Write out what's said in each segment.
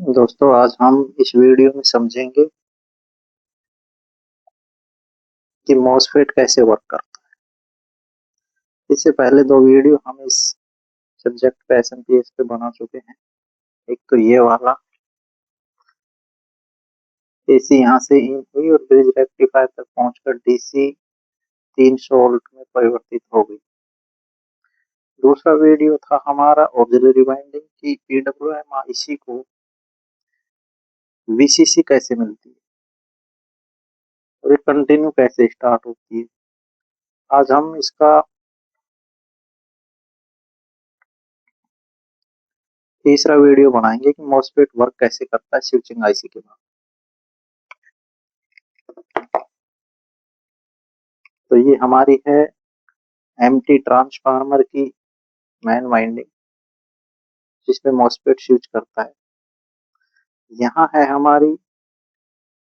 दोस्तों आज हम इस वीडियो में समझेंगे कि मॉसफेट कैसे वर्क करता है। इससे पहले दो वीडियो हम इस सब्जेक्ट पे एसएमपीएस पे बना चुके हैं। एक तो ये वाला एसी यहाँ से इन हुई और ब्रिज रेक्टिफायर तक पहुंचकर डीसी 300 वोल्ट में परिवर्तित हो गई। दूसरा वीडियो था हमारा ऑक्सिलरी वाइंडिंग की पीडब्ल्यूएम आईसी को वीसीसी कैसे मिलती है और ये कंटिन्यू कैसे स्टार्ट होती है। आज हम इसका तीसरा वीडियो बनाएंगे कि मॉसफेट वर्क कैसे करता है स्विचिंग आईसी के बाद। तो ये हमारी है एमटी ट्रांसफार्मर की मेन वाइंडिंग जिसमें मॉसफेट स्विच करता है। यहाँ है हमारी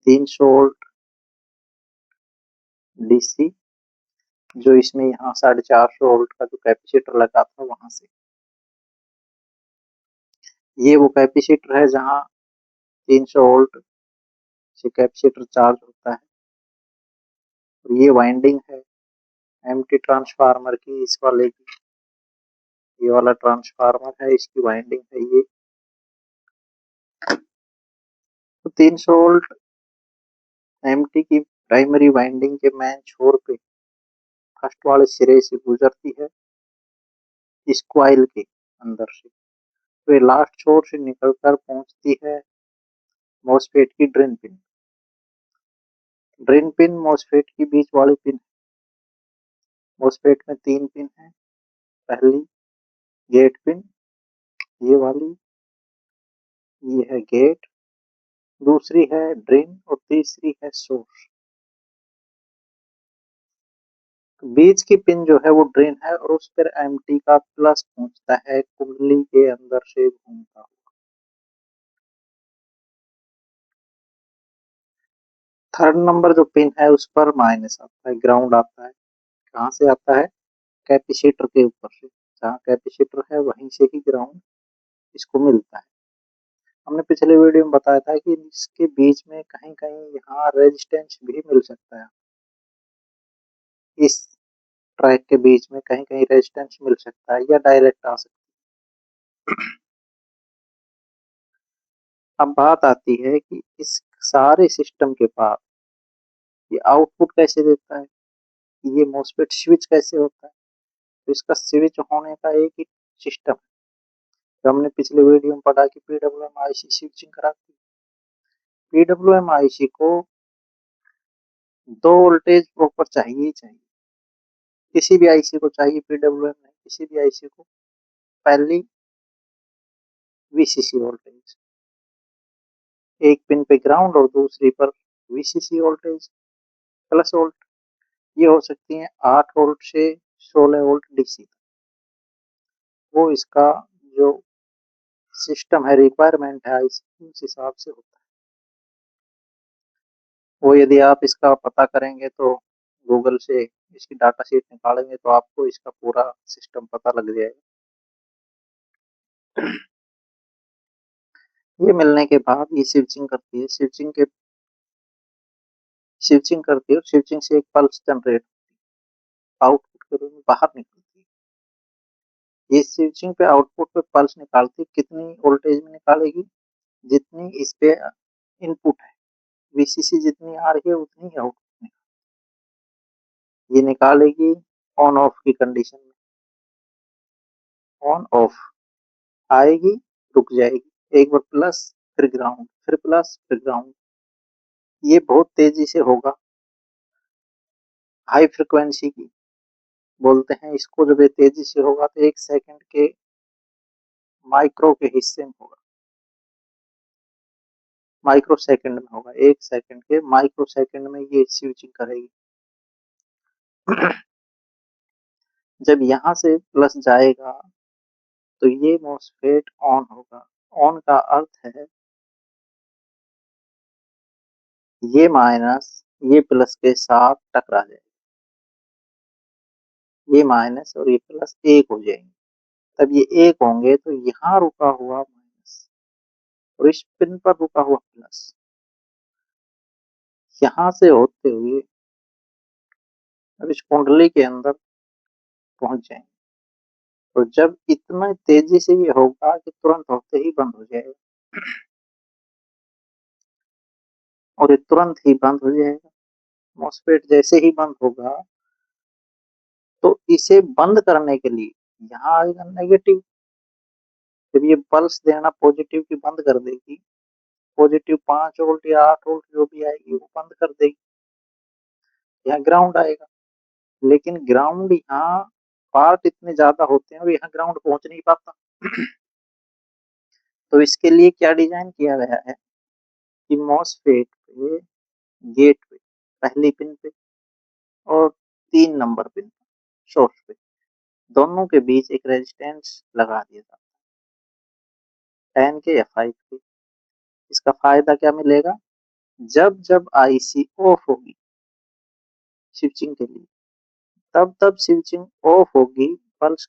300 वोल्ट डीसी जो इसमें यहाँ 450 वोल्ट का जो कैपेसिटर लगा था वहां से। ये वो कैपेसिटर है जहाँ 300 वोल्ट से कैपेसिटर चार्ज होता है। और ये वाइंडिंग है एमटी ट्रांसफार्मर की, इस वाले की। ये वाला ट्रांसफार्मर है, इसकी वाइंडिंग है ये। तो 300 वोल्ट एमटी की प्राइमरी वाइंडिंग के मेन छोर पे फर्स्ट वाले सिरे से गुजरती है इस कॉइल के अंदर से। तो ये लास्ट छोर से निकलकर पहुंचती है मॉसफेट की drain pin. Drain pin MOSFET की बीच वाली पिन। मॉसफेट में 3 पिन है। पहली गेट पिन, ये वाली, ये है गेट। दूसरी है ड्रेन और तीसरी है सोर्स। बीच की पिन जो है वो ड्रेन है और उस पर एमटी का प्लस पहुंचता है कुंडली के अंदर से घूमता हुआ। थर्ड नंबर जो पिन है उस पर माइनस आता है, ग्राउंड आता है। कहाँ से आता है? कैपेसिटर के ऊपर से। जहाँ कैपेसिटर है वहीं से ही ग्राउंड इसको मिलता है। हमने पिछले वीडियो में बताया था कि इसके बीच में कहीं कहीं यहाँ रेजिस्टेंस भी मिल सकता है। इस ट्रैक के बीच में कहीं कहीं रेजिस्टेंस मिल सकता है या डायरेक्ट आ सकता है। अब बात आती है कि इस सारे सिस्टम के पास ये आउटपुट कैसे देता है, ये मॉसफेट स्विच कैसे होता है। तो इसका स्विच होने का एक ही सिस्टम है जो हमने पिछले वीडियो में पढ़ा कि पीडब्ल्यूएम आईसी स्विचिंग कराती है। पीडब्ल्यूएम आईसी को दो वोल्टेज प्रॉपर चाहिए ही चाहिए। किसी भी आईसी को चाहिए, पीडब्ल्यूएम नहीं, किसी भी आईसी को। पहली वीसीसी वोल्टेज, एक पिन पे ग्राउंड और दूसरी पर वीसीसी वोल्टेज प्लस वोल्ट। ये हो सकती है 8 वोल्ट से 16 वोल्ट डीसी। वो इसका जो सिस्टम है, रिक्वायरमेंट है आईसी, उस हिसाब से होता है। वो यदि आप इसका पता करेंगे तो गूगल से इसकी डाटा शीट निकालेंगे तो आपको इसका पूरा सिस्टम पता लग जाएगा। ये मिलने के बाद ये स्विचिंग करती है। स्विचिंग करती है और स्विचिंग से एक पल्स जनरेट आउटपुट के रूप में बाहर निकलती है। ये स्विचिंग पे आउटपुट पे पल्स निकालती है। कितनी वोल्टेज में निकालेगी? जितनी इस पे इनपुट है, वीसीसी जितनी आ रही है उतनी ही आउटपुट ये निकालेगी। ऑन ऑफ की कंडीशन में ऑन ऑफ आएगी, रुक जाएगी, एक बार प्लस फिर ग्राउंड, फिर प्लस फिर ग्राउंड। ये बहुत तेजी से होगा। हाई फ्रिक्वेंसी की बोलते हैं इसको। जब ये तेजी से होगा तो 1 सेकंड के माइक्रो के हिस्से में होगा, माइक्रो सेकंड में होगा। 1 सेकंड के माइक्रो सेकंड में ये स्विचिंग करेगी। जब यहाँ से प्लस जाएगा तो ये मॉसफेट ऑन होगा। ऑन का अर्थ है ये माइनस ये प्लस के साथ टकरा जाएगा, ये माइनस और ये प्लस एक हो जाएंगे। तब ये एक होंगे तो यहाँ रुका हुआ माइनस और इस पिन पर रुका हुआ प्लस यहां से होते हुए अब इस कुंडली के अंदर पहुंच जाएंगे। तो जब इतना तेजी से ये होगा कि तुरंत होते ही बंद हो जाएगा, और ये तुरंत ही बंद हो जाएगा। मॉसफेट जैसे ही बंद होगा तो इसे बंद करने के लिए यहाँ आएगा नेगेटिव। जब ये पल्स देना पॉजिटिव की बंद कर देगी, पॉजिटिव 5 वोल्ट या 8 वोल्ट जो भी आएगी वो बंद कर देगी, यहाँ ग्राउंड आएगा। लेकिन ग्राउंड यहाँ पार्ट इतने ज्यादा होते हैं और यहाँ ग्राउंड पहुंच नहीं पाता। तो इसके लिए क्या डिजाइन किया गया है कि मॉसफेट पे गेट पे पहली पिन पे और 3 नंबर पिन सोर्स पे दोनों के बीच एक रेजिस्टेंस लगा दिया जाता है 10 के या 5 के। इसका फायदा क्या मिलेगा, जब जब आईसी ऑफ होगी स्विचिंग के लिए, तब तब स्विचिंग ऑफ होगी, पल्स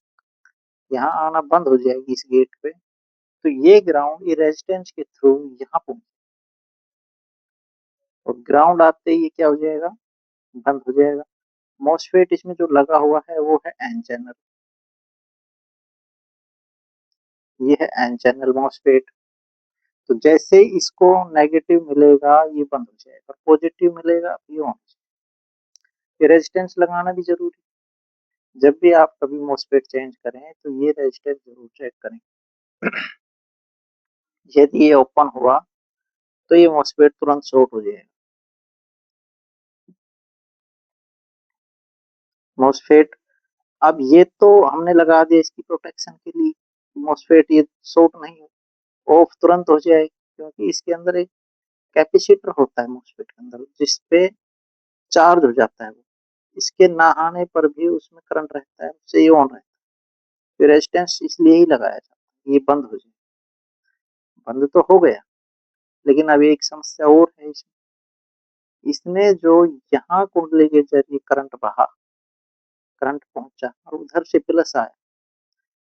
यहाँ आना बंद हो जाएगी इस गेट पे। तो ये ग्राउंड ये रेजिस्टेंस के थ्रू यहाँ पहुंचे और ग्राउंड आते ही ये क्या हो जाएगा, बंद हो जाएगा। मॉसफेट इसमें जो लगा हुआ है वो है एन चैनल, ये है एन चैनल मॉसफेट। तो जैसे इसको नेगेटिव मिलेगा ये बंद हो जाएगा, पॉजिटिव मिलेगा ये ऑन हो जाएगा। ये रेजिस्टेंस लगाना भी जरूरी है। जब भी आप कभी मॉसफेट चेंज करें तो ये रेजिस्टेंस जरूर चेक करें। यदि ये ओपन हुआ तो ये मॉसफेट तुरंत शॉर्ट हो जाएगा। मॉसफेट अब ये तो हमने लगा दिया इसकी प्रोटेक्शन के लिए, मॉसफेट ये शॉर्ट नहीं हो, ऑफ तुरंत हो जाए, क्योंकि इसके अंदर एक कैपेसिटर होता है मॉसफेट के अंदर जिसपे चार्ज हो जाता है वो, इसके ना आने पर भी उसमें करंट रहता है, उससे ये ऑन रहता है। रेजिस्टेंस इसलिए ही लगाया जाता है ये बंद हो जाए। बंद तो हो गया, लेकिन अभी एक समस्या और है इसमें। इसमें जो यहाँ कुंडली के जरिए करंट बहा, करंट पहुंचा और उधर से प्लस आया,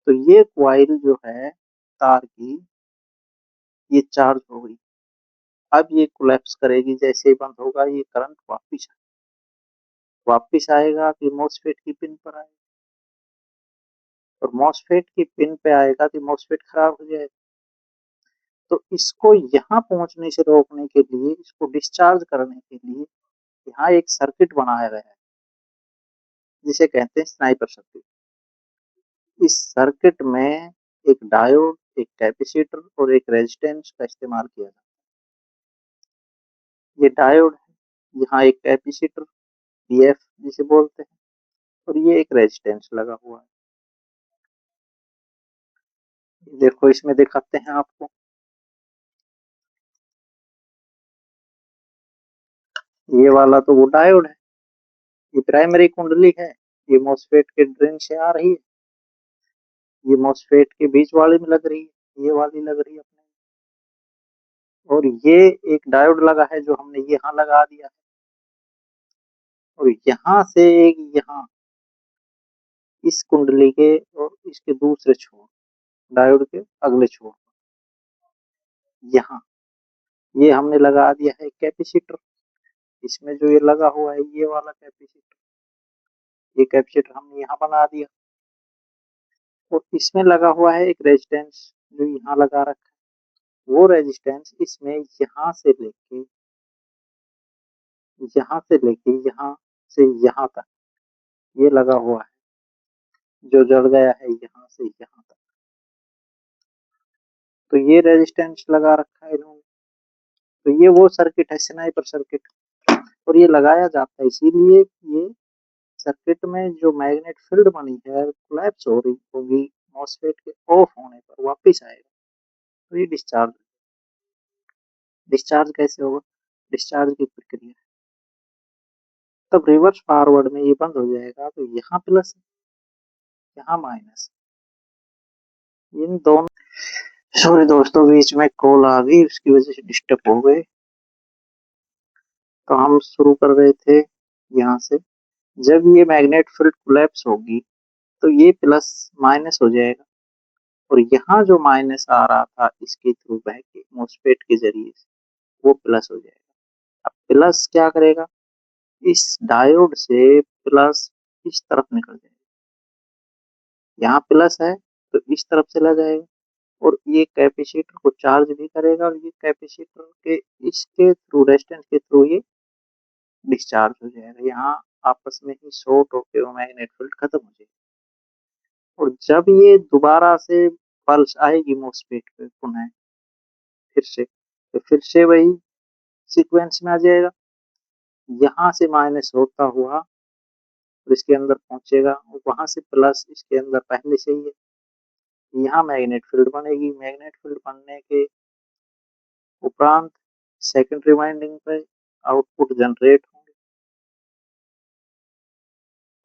तो ये क्वाइल जो है तार की ये चार्ज हो गई। अब ये कोलैप्स करेगी, जैसे ही बंद होगा ये करंट वापिस आएगा फिर मॉसफेट की पिन पर आएगा, और मॉसफेट की पिन पे आएगा तो मॉसफेट खराब हो जाएगा। तो इसको यहाँ पहुंचने से रोकने के लिए, इसको डिस्चार्ज करने के लिए यहाँ एक सर्किट बनाया गया है जिसे कहते हैं स्नाइपर सर्किट। इस सर्किट में एक डायोड, एक कैपेसिटर और एक रेजिस्टेंस का इस्तेमाल किया जाता है। ये डायोड है, यहाँ एक कैपेसिटर पीएफ जिसे बोलते हैं, और ये एक रेजिस्टेंस लगा हुआ है। देखो इसमें दिखाते हैं आपको, ये वाला तो वो डायोड है, ये प्राइमरी कुंडली है, ये मॉसफेट के ड्रेन से आ रही है, ये मॉसफेट के बीच वाले में लग रही है, ये वाली लग रही है अपने, और ये एक डायोड लगा है जो हमने यहाँ लगा दिया है, और यहाँ से एक यहाँ इस कुंडली के और इसके दूसरे छोर, डायोड के अगले छोर यहाँ ये हमने लगा दिया है कैपेसिटर। इसमें जो ये लगा हुआ है ये वाला कैपेसिटर, ये कैपेसिटर हमने यहाँ बना दिया, और इसमें लगा हुआ है एक रेजिस्टेंस जो यहाँ लगा रखा है। वो रेजिस्टेंस इसमें यहाँ से लेके यहाँ से यहाँ तक ये लगा हुआ है, जो जड़ गया है यहाँ से यहाँ तक। तो ये रेजिस्टेंस लगा रखा है इन्होंने। तो ये वो सर्किट है स्नाइपर सर्किट, और ये लगाया जाता है इसीलिए ये सर्किट में जो मैग्नेट फील्ड बनी है कोलैप्स हो रही होगी, मॉसफेट के ऑफ होने पर वापस आएगा। तो ये डिस्चार्ज, डिस्चार्ज कैसे होगा, डिस्चार्ज की प्रक्रिया, तब रिवर्स फॉरवर्ड में ये बंद हो जाएगा, तो यहाँ प्लस यहाँ माइनस, इन दोनों, सॉरी दोस्तों बीच में कॉल आ गई उसकी वजह से डिस्टर्ब हो गए। तो हम शुरू कर रहे थे यहाँ से, जब ये मैग्नेट फील्ड कोलैप्स होगी तो ये प्लस माइनस हो जाएगा, और यहाँ जो माइनस आ रहा था इसके थ्रू बह के मोसफेट के जरिए से, वो प्लस हो जाएगा। अब प्लस क्या करेगा, इस डायोड से प्लस इस तरफ निकल जाएगा, यहाँ प्लस है तो इस तरफ चला जाएगा और ये कैपेसिटर को चार्ज भी करेगा और ये कैपेसिटर के इसके थ्रू रेजिस्टेंस के थ्रू ये डिस्चार्ज हो जाएगा, यहाँ आपस में ही शॉर्ट होकर वो मैग्नेट फील्ड खत्म हो जाएगा। और जब ये दोबारा से पल्स आएगी मोसफेट पे पुनः फिर से, तो फिर से वही सीक्वेंस में आ जाएगा, यहाँ से माइनस होता हुआ और इसके अंदर पहुंचेगा, वहां से प्लस इसके अंदर पहले से ही है, यहाँ मैग्नेट फील्ड बनेगी। मैग्नेट फील्ड बनने के उपरांत सेकेंडरी वाइंडिंग पे आउटपुट जनरेट होंगे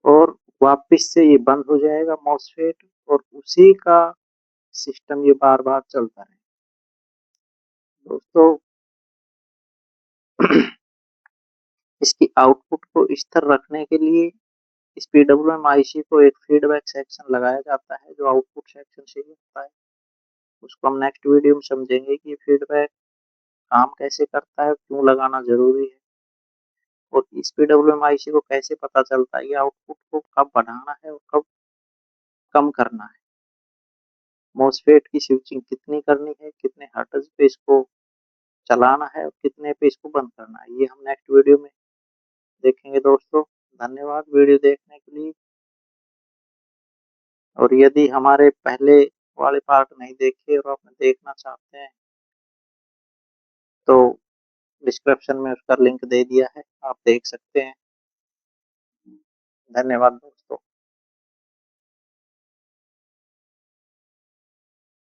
और वापस से ये बंद हो जाएगा मॉसफेट और उसी का सिस्टम ये बार बार चलता है। दोस्तों इसकी आउटपुट को स्थिर रखने के लिए इस PWM IC को एक फीडबैक सेक्शन लगाया जाता है जो आउटपुट सेक्शन से ही होता है। उसको हम नेक्स्ट वीडियो में समझेंगे कि फीडबैक काम कैसे करता है, क्यों लगाना जरूरी है और इस PWM IC को कैसे पता चलता है कि आउटपुट को कब बढ़ाना है और कब कम करना है, मॉसफेट की स्विचिंग कितनी करनी है, कितने हर्ट्ज पे इसको चलाना है और कितने पे इसको बंद करना है, ये हम नेक्स्ट वीडियो में देखेंगे। दोस्तों धन्यवाद वीडियो देखने के लिए, और यदि हमारे पहले वाले पार्ट नहीं देखे और आप देखना चाहते हैं तो डिस्क्रिप्शन में उसका लिंक दे दिया है, आप देख सकते हैं। धन्यवाद।